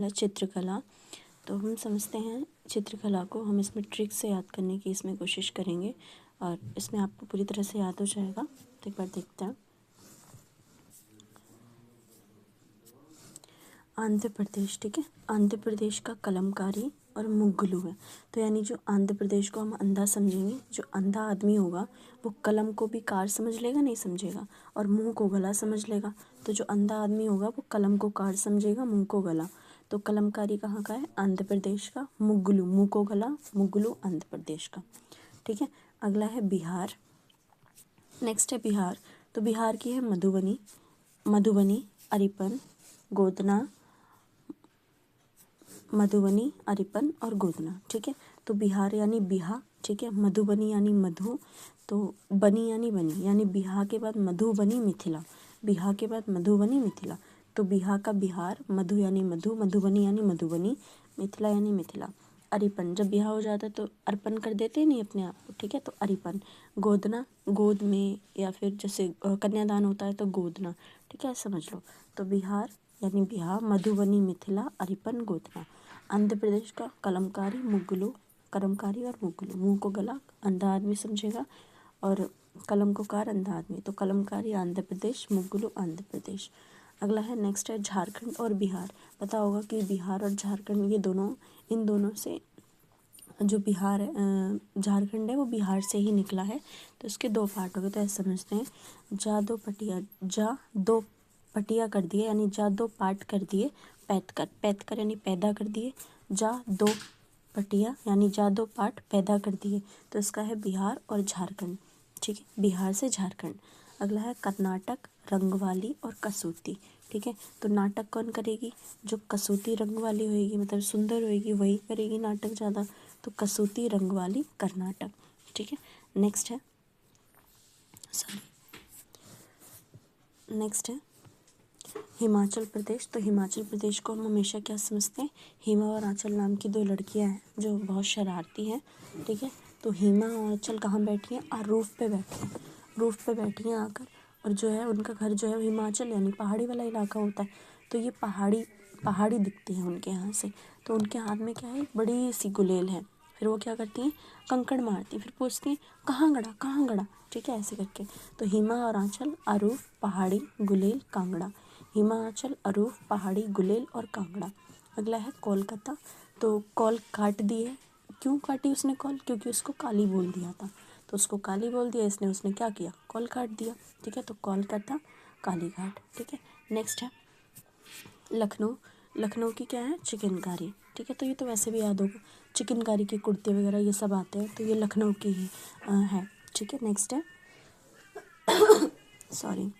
चित्रकला। तो हम समझते हैं चित्रकला को, हम इसमें ट्रिक से याद करने की इसमें कोशिश करेंगे और इसमें आपको पूरी तरह से याद हो जाएगा। तो एक बार देखते हैं। आंध्र प्रदेश, ठीक है। आंध्र प्रदेश का कलमकारी और मुग्गलू है। तो यानी जो आंध्र प्रदेश को हम अंधा समझेंगे, जो अंधा आदमी होगा वो कलम को भी कार समझ लेगा, नहीं समझेगा, और मुंह को गला समझ लेगा। तो जो अंधा आदमी होगा वो कलम को कार समझेगा, मुंह को गला। तो कलमकारी कहाँ का है? आंध्र प्रदेश का। मुग्गलू, मुंह को गला, मुग्गलू आंध्र प्रदेश का, ठीक है। अगला है बिहार। नेक्स्ट है बिहार। तो बिहार की है मधुबनी, मधुबनी, अरिपन, गोदना, मधुबनी, अरिपन और गोदना, ठीक है। तो बिहार यानी बिहा, ठीक है। मधुबनी यानी मधु, तो बनी यानी बनी, यानी बिहा के बाद मधुबनी मिथिला, बिहा के बाद मधुबनी मिथिला। तो बिहा का बिहार, मधु यानी मधु, मधुबनी यानी मधुबनी, मिथिला यानी मिथिला। अरिपन, जब बिहा हो जाता है तो अर्पण कर देते हैं नहीं अपने आप को, ठीक है। तो अरिपन। गोदना, गोद में, या फिर जैसे कन्यादान होता है तो गोदना, ठीक है, समझ लो। तो बिहार यानी बिहा, मधुबनी, मिथिला, अरिपन, गोदना। आंध्र प्रदेश का कलमकारी, मुग्गलू, कलमकारी और मुग्गलू, मुंह को गला अंधा आदमी समझेगा और कलम को कार अंधा आदमी। तो कलमकारी आंध्र प्रदेश, मुग्गलू आंध्र प्रदेश। अगला है, नेक्स्ट है झारखंड और बिहार। पता होगा कि बिहार और झारखंड, ये दोनों, इन दोनों से जो बिहार है, झारखंड है, वो बिहार से ही निकला है। तो इसके दो पार्ट हो गए। तो ऐसे समझते हैं, जा दो पटिया, जा दो पटिया कर दिए, यानी जा दो पार्ट कर दिए, पैद कर यानी पैदा कर दिए, जा दो पटिया यानी जा दो पार्ट पैदा कर दिए। तो इसका है बिहार और झारखंड, ठीक है, बिहार से झारखंड। अगला है कर्नाटक, रंगवाली और कसूती, ठीक है। तो नाटक कौन करेगी? जो कसूती रंग वाली होएगी, मतलब सुंदर होएगी, वही करेगी नाटक ज़्यादा। तो कसूती, रंगवाली, कर्नाटक, ठीक है। नेक्स्ट है, सॉरी, नेक्स्ट है हिमाचल प्रदेश। तो हिमाचल प्रदेश को हम हमेशा क्या समझते हैं? हिमा और आंचल नाम की दो लड़कियां हैं जो बहुत शरारती हैं, ठीक है। तो हिमा और आंचल कहाँ बैठी हैं? रूफ पे बैठी हैं, रूफ पे बैठी हैं आकर, और जो है उनका घर जो है हिमाचल यानी पहाड़ी वाला इलाका होता है। तो ये पहाड़ी पहाड़ी दिखती है उनके यहाँ से। तो उनके हाथ में क्या है? बड़ी सी गुलेल है। फिर वो क्या करती हैं? कंकड़ मारती हैं, फिर पूछती हैं कहाँ गड़ा, कहाँ गड़ा, ठीक है, ऐसे करके। तो हिमा और आंचल, अरूफ, पहाड़ी, गुलेल, कांगड़ा। हिमाचल, अरूफ, पहाड़ी, गुलेल और कांगड़ा। अगला है कोलकाता। तो कॉल काट दी है। क्यों काटी उसने कॉल? क्योंकि उसको काली बोल दिया था। तो उसको काली बोल दिया इसने, उसने क्या किया? कॉल काट दिया, ठीक है। तो कोलकाता, कालीघाट, ठीक है। नेक्स्ट है लखनऊ। लखनऊ की क्या है? चिकनकारी, ठीक है। तो ये तो वैसे भी याद होगा, चिकनकारी के कुर्ते वगैरह ये सब आते हैं, तो ये लखनऊ की ही है, ठीक है। नेक्स्ट है सॉरी,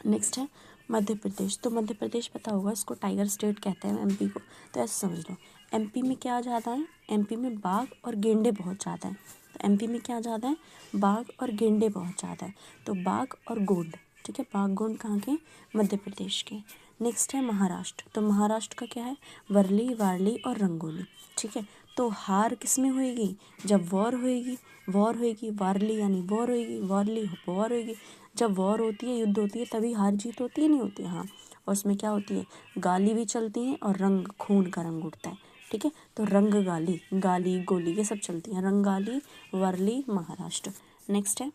नेक्स्ट है मध्य प्रदेश। तो मध्य प्रदेश पता होगा, इसको टाइगर स्टेट कहते हैं एमपी को। तो ऐसे समझ लो, एमपी में क्या ज़्यादा है? एमपी में बाघ और गेंडे बहुत ज़्यादा है। तो एमपी में क्या ज़्यादा है? बाघ और गेंडे बहुत ज़्यादा है। तो बाघ और गोंड, ठीक है। बाघ गोंड कहाँ के? मध्य प्रदेश के। नेक्स्ट है महाराष्ट्र। तो महाराष्ट्र का क्या है? वर्ली, वारली और रंगोली, ठीक है। तो हार किस में होएगी? जब वॉर होएगी, वॉर होएगी, वारली यानी वॉर होएगी, वारली वॉर होएगी। जब वॉर होती है, युद्ध होती है, तभी हार जीत होती है, नहीं होती है, हाँ। और उसमें क्या होती है? गाली भी चलती हैं और रंग, खून का रंग उठता है, ठीक है। तो रंग गाली, गाली गोली ये सब चलती हैं, रंगाली, वर्ली, महाराष्ट्र। नेक्स्ट है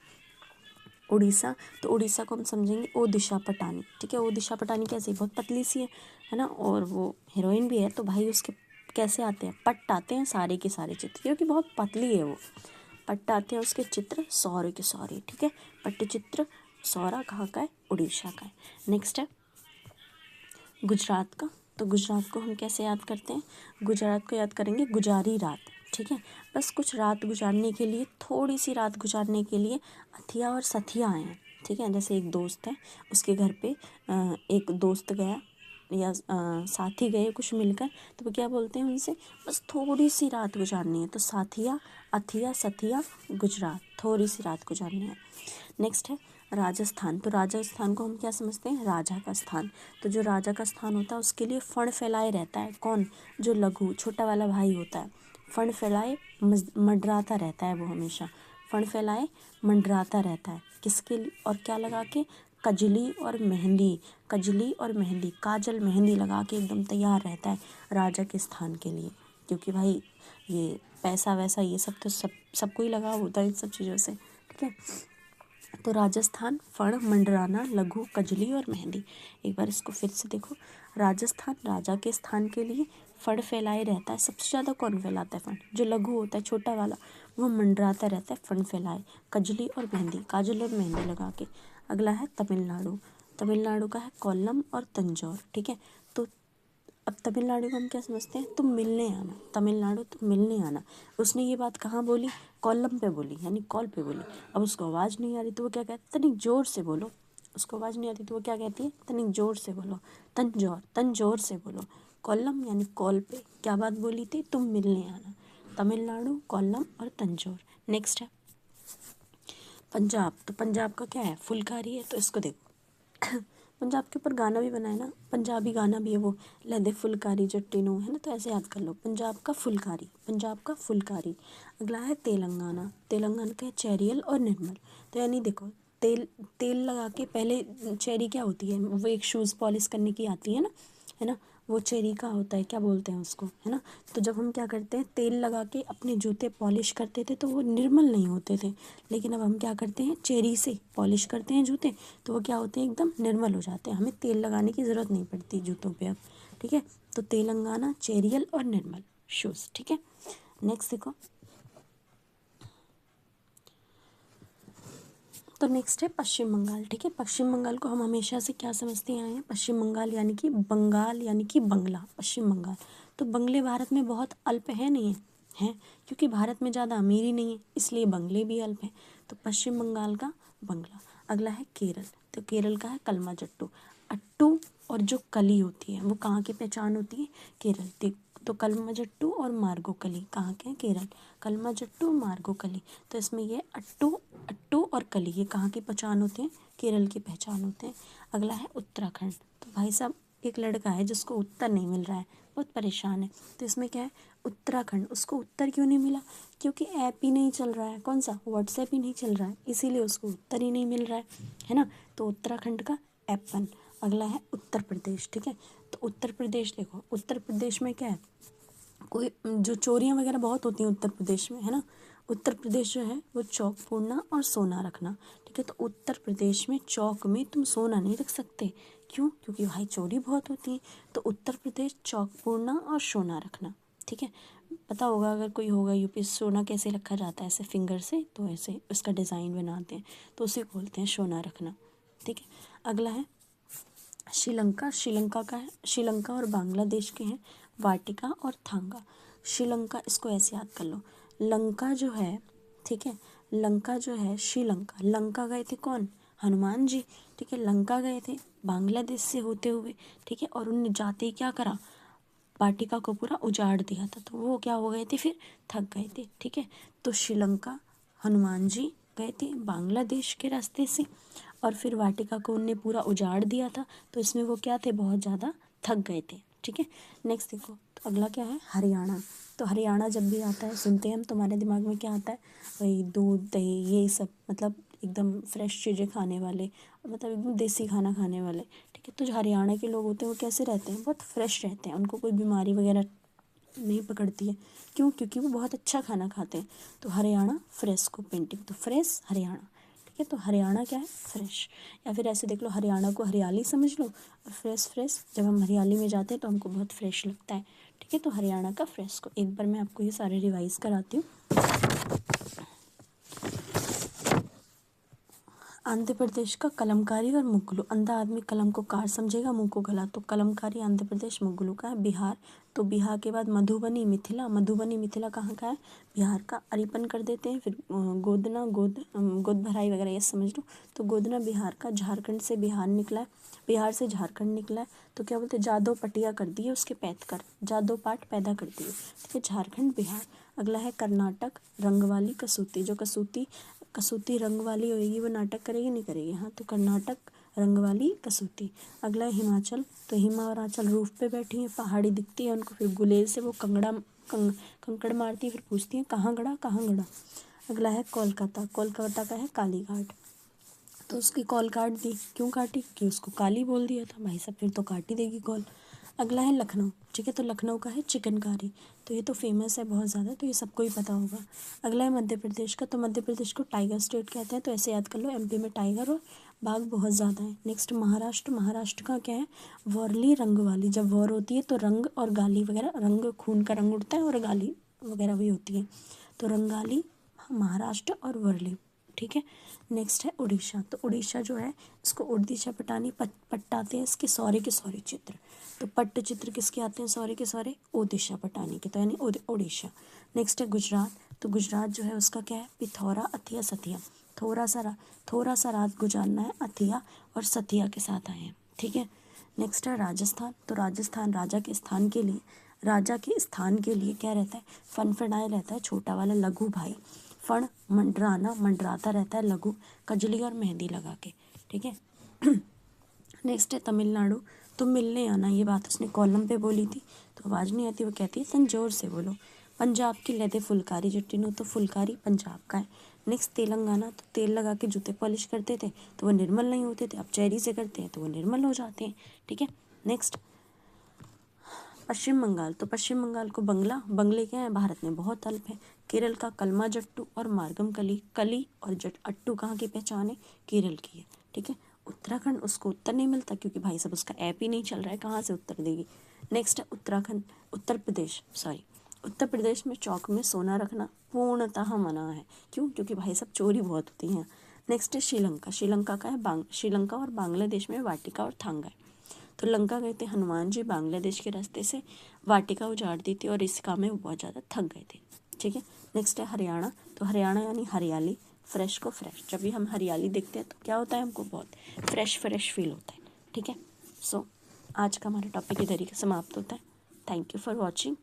उड़ीसा। तो उड़ीसा को हम समझेंगे ओ दिशा पटानी, ठीक है। ओ दिशा पटानी कैसी? बहुत पतली सी है ना, और वो हीरोइन भी है। तो भाई उसके कैसे आते हैं? पट्ट आते हैं सारे के सारे चित्र, क्योंकि बहुत पतली है वो। पट्ट आते हैं उसके चित्र, सौरे के सौरे, ठीक है। पट्टचित्र, सौरा कहाँ का है? उड़ीसा का है। नेक्स्ट है गुजरात का। तो गुजरात को हम कैसे याद करते हैं? गुजरात को याद करेंगे गुजारी रात, ठीक है। बस कुछ रात गुजारने के लिए, थोड़ी सी रात गुजारने के लिए अथिया और सथिया आए हैं, ठीक है। जैसे एक दोस्त है, उसके घर पे एक दोस्त गया या साथी गए कुछ मिलकर, तो वो क्या बोलते हैं उनसे? बस थोड़ी सी रात गुजारनी है। तो साथिया, अथिया, सथिया, गुजरात, थोड़ी सी रात गुजारनी है। नेक्स्ट है राजस्थान। तो राजस्थान को हम क्या समझते हैं? राजा का स्थान। तो जो राजा का स्थान होता है उसके लिए फण फैलाए रहता है। कौन? जो लघु, छोटा वाला भाई होता है। फण फैलाए मंडराता रहता है वो हमेशा, फण फैलाए मंडराता रहता है। किसके लिए? और क्या लगा के? कजली और मेहंदी, कजली और मेहंदी, काजल मेहंदी लगा के एकदम तैयार रहता है राजा के स्थान के लिए, क्योंकि भाई ये पैसा वैसा ये सब तो सबको ही लगा होता है इन सब चीज़ों से, ठीक है। तो राजस्थान, फण, मंडराना, लघु, कजली और मेहंदी। एक बार इसको फिर से देखो। राजस्थान राजा के स्थान के लिए फण फैलाए रहता है। सबसे ज़्यादा कौन फैलाता है फण? जो लघु होता है, छोटा वाला, वो मंडराता रहता है फण फैलाए। कजली और मेहंदी, काजल और मेहंदी लगा के। अगला है तमिलनाडु। तमिलनाडु का है कोल्लम और तंजौर, ठीक है। तो अब तमिलनाडु को हम क्या समझते हैं? तुम मिलने आना, तमिलनाडु तुम मिलने आना। उसने ये बात कहाँ बोली? कोल्लम पे बोली, यानी कॉल पे बोली। अब उसको आवाज़ नहीं आ रही तो वो क्या कहती है? तनिक जोर से बोलो। उसको आवाज़ नहीं आती तो वो क्या कहती है? तनिक जोर से बोलो। तंजौर, तंजौर से बोलो। कोल्लम यानी कॉल पे क्या बात बोली थी? तुम मिलने आना। तमिलनाडु, कोल्लम और तंजौर। नेक्स्ट है पंजाब। तो पंजाब का क्या है? फुलकारी है। तो इसको देखो पंजाब के ऊपर गाना भी बना है ना, पंजाबी गाना भी है, वो लहदे फुलकारी जट्टिनू, है ना। तो ऐसे याद कर लो, पंजाब का फुलकारी, पंजाब का फुलकारी। अगला है तेलंगाना। तेलंगाना का है चेरियल और निर्मल। तो यानी देखो, तेल तेल लगा के पहले, चेरी क्या होती है? वो एक शूज़ पॉलिश करने की आती है ना। वो चेरी का होता है, क्या बोलते हैं उसको, है ना। तो जब हम क्या करते हैं, तेल लगा के अपने जूते पॉलिश करते थे तो वो निर्मल नहीं होते थे। लेकिन अब हम क्या करते हैं, चेरी से पॉलिश करते हैं जूते, तो वो क्या होते हैं? एकदम निर्मल हो जाते हैं। हमें तेल लगाने की ज़रूरत नहीं पड़ती जूतों पे अब, ठीक है। तो तेलंगाना, चेरियल और निर्मल शूज़, ठीक है। नेक्स्ट देखो। तो नेक्स्ट है पश्चिम बंगाल, ठीक है। पश्चिम बंगाल को हम हमेशा से क्या समझते आए हैं? पश्चिम बंगाल यानी कि बंगाल यानी कि बंगला, पश्चिम बंगाल। तो बंगले भारत में बहुत अल्प है, नहीं है? हैं, क्योंकि भारत में ज़्यादा अमीरी नहीं है, इसलिए बंगले भी अल्प हैं। तो पश्चिम बंगाल का बंगला। अगला है केरल। तो केरल का है कलमाजट्टू। अट्टू और जो कली होती है वो कहाँ की पहचान होती है? केरल। तो कलमाजट्टू और मार्गोकली कहाँ के हैं? केरल। कलमाजट्टू, मार्गोकली। तो इसमें ये अट्टू, अट्टू और कली, ये कहाँ की पहचान होते हैं? केरल की पहचान होते हैं। अगला है उत्तराखंड। तो भाई साहब, एक लड़का है जिसको उत्तर नहीं मिल रहा है, बहुत परेशान है। तो इसमें क्या है? उत्तराखंड। उसको उत्तर क्यों नहीं मिला? क्योंकि ऐप ही नहीं चल रहा है। कौन सा? व्हाट्सएप ही नहीं चल रहा है, इसीलिए उसको उत्तर ही नहीं मिल रहा है ना। तो उत्तराखंड का एप्पल। अगला है उत्तर प्रदेश, ठीक है। तो उत्तर प्रदेश देखो, उत्तर प्रदेश में क्या है? कोई जो चोरियाँ वगैरह बहुत होती हैं उत्तर प्रदेश में, है ना। उत्तर प्रदेश जो है वो चौक फोड़ना और सोना रखना, ठीक है। तो उत्तर प्रदेश में चौक में तुम सोना नहीं रख सकते। क्यों? क्योंकि भाई चोरी बहुत होती है। तो उत्तर प्रदेश चौक फोड़ना और सोना रखना, ठीक है। पता होगा अगर कोई होगा यूपी, सोना कैसे रखा जाता है? ऐसे फिंगर से, तो ऐसे उसका डिज़ाइन बनाते हैं, तो उसे बोलते हैं सोना रखना, ठीक है। अगला है श्रीलंका। श्रीलंका का है, श्रीलंका और बांग्लादेश के हैं वाटिका और थांगा। श्रीलंका, इसको ऐसे याद कर लो, लंका जो है, ठीक है, लंका जो है श्रीलंका, लंका गए थे कौन? हनुमान जी, ठीक है। लंका गए थे बांग्लादेश से होते हुए, ठीक है। और उन्होंने जाते ही क्या करा? वाटिका को पूरा उजाड़ दिया था। तो वो क्या हो गए थे? फिर थक गए थे, ठीक है। तो श्रीलंका, हनुमान जी गए थे बांग्लादेश के रास्ते से, और फिर वाटिका को उनने पूरा उजाड़ दिया था। तो इसमें वो क्या थे? बहुत ज़्यादा थक गए थे, ठीक है। नेक्स्ट देखो, तो अगला क्या है? हरियाणा। तो हरियाणा जब भी आता है, सुनते हैं हम, तुम्हारे दिमाग में क्या आता है? वही दूध, दही, ये सब, मतलब एकदम फ्रेश चीज़ें खाने वाले, मतलब एकदम देसी खाना खाने वाले, ठीक है। तो जो हरियाणा के लोग होते हैं वो कैसे रहते हैं? बहुत फ्रेश रहते हैं, उनको कोई बीमारी वगैरह नहीं पकड़ती है। क्यों? क्योंकि वो बहुत अच्छा खाना खाते हैं। तो हरियाणा फ्रेश को पेंटिंग, तो फ्रेश हरियाणा, ठीक है। तो हरियाणा क्या है? फ्रेश। या फिर ऐसे देख लो, हरियाणा को हरियाली समझ लो, और फ्रेश, फ्रेश जब हम हरियाली में जाते हैं तो हमको बहुत फ्रेश लगता है, ठीक है। तो हरियाणा का फ्रेश को एक बार मैं आपको ये सारे रिवाइज कराती हूँ। आंध्र प्रदेश का कलमकारी और मुगलू। अंधा आदमी कलम को कार समझेगा, मुंह को गला। तो कलमकारी आंध्र प्रदेश, मुगलू का है बिहार। तो बिहार के बाद मधुबनी, मिथिला। मधुबनी, मिथिला कहाँ का है? बिहार का। अरिपन कर देते हैं। फिर गोदना, गोद भराई वगैरह ये समझ लो। तो गोदना बिहार का। झारखंड से बिहार निकला है, बिहार से झारखंड निकला है। तो क्या बोलते हैं? जादो पटिया कर दिए उसके पैद कर, जादो पाठ पैदा कर दिए, ठीक है। झारखंड, बिहार। अगला है कर्नाटक, रंगवाली कसूती। जो कसूती रंग वाली होएगी वो नाटक करेगी, नहीं करेगी? हाँ, तो कर्नाटक रंगवाली कसूती। अगला है हिमाचल। तो हिमा और आंचल रूफ पे बैठी हैं, पहाड़ी दिखती है उनको, फिर गुलेल से वो कंकड़ मारती है, फिर पूछती हैं कहाँ गड़ा, कहाँ गड़ा। अगला है कोलकाता। कोलकाता का है कालीघाट। तो उसकी कॉल काट दी। क्यों काटी? कि उसको काली बोल दिया था। भाई साहब फिर तो काट ही देगी कॉल। अगला है लखनऊ, ठीक है, तो लखनऊ का है चिकनकारी, तो ये तो फेमस है बहुत ज़्यादा, तो ये सबको ही पता होगा। अगला है मध्य प्रदेश का, तो मध्य प्रदेश को टाइगर स्टेट कहते हैं, तो ऐसे याद कर लो, एमपी में टाइगर और बाघ बहुत ज़्यादा है। नेक्स्ट महाराष्ट्र, महाराष्ट्र का क्या है? वर्ली रंगवाली, जब वॉर होती है तो रंग और गाली वगैरह, रंग खून का रंग उड़ता है और गाली वगैरह भी होती है, तो रंगाली, महाराष्ट्र और वर्ली, ठीक है। नेक्स्ट है उड़ीसा, तो उड़ीसा जो है इसको उड़दीसा पटानी पट्टाते हैं इसके सौरे के सौरे चित्र, तो पट्ट चित्र किसके आते हैं सौरे के सौरे? ओडिशा पटानी के, तो यानी उड़ीसा। नेक्स्ट है गुजरात, तो गुजरात जो है उसका क्या है? पिथौरा अथिया सथिया, थोड़ा सा रात गुजारना है अथिया और सथिया के साथ आए हैं, ठीक है। नेक्स्ट है राजस्थान, तो राजस्थान राजा के स्थान के लिए क्या रहता है? फनफनाए रहता है छोटा वाला लघु भाई, फण मंडराना मंडराता रहता है लघु, कजली और मेहंदी लगा के, ठीक है। नेक्स्ट है तमिलनाडु, तुम मिलने आना, ये बात उसने कॉलम पे बोली थी, तो आवाज़ नहीं आती, वो कहती है तन जोर से बोलो। पंजाब की लेदे फुलकारी जट्टिनो, तो फुलकारी पंजाब का है। नेक्स्ट तेलंगाना, तो तेल लगा के जूते पॉलिश करते थे तो वो निर्मल नहीं होते थे, अब चेरी से करते हैं तो वो निर्मल हो जाते हैं, ठीक है। नेक्स्ट पश्चिम बंगाल, तो पश्चिम बंगाल को बंगले क्या है? भारत में बहुत अल्प है। केरल का कलमा जट्टू और मार्गम कली और अट्टू कहाँ की पहचान है? केरल की है, ठीक है। उत्तराखंड, उसको उत्तर नहीं मिलता क्योंकि भाई साहब उसका ऐप ही नहीं चल रहा है, कहाँ से उत्तर देगी। नेक्स्ट है उत्तर प्रदेश में चौक में सोना रखना पूर्णतः मना है। क्यों? क्योंकि भाई साहब चोरी बहुत होती है। नेक्स्ट है श्रीलंका का है श्रीलंका और बांग्लादेश में वाटिका और थांगा है। तो लंका गए थे हनुमान जी बांग्लादेश के रास्ते से, वाटिका उजाड़ दी थी और इस काम में वो बहुत ज़्यादा थक गए थे, ठीक है। नेक्स्ट है हरियाणा, तो हरियाणा यानी हरियाली, फ्रेश को फ्रेश, जब भी हम हरियाली देखते हैं तो क्या होता है? हमको बहुत फ्रेश फील होता है, ठीक है। सो आज का हमारा टॉपिक इधर ही समाप्त होता है। Thank you for watching.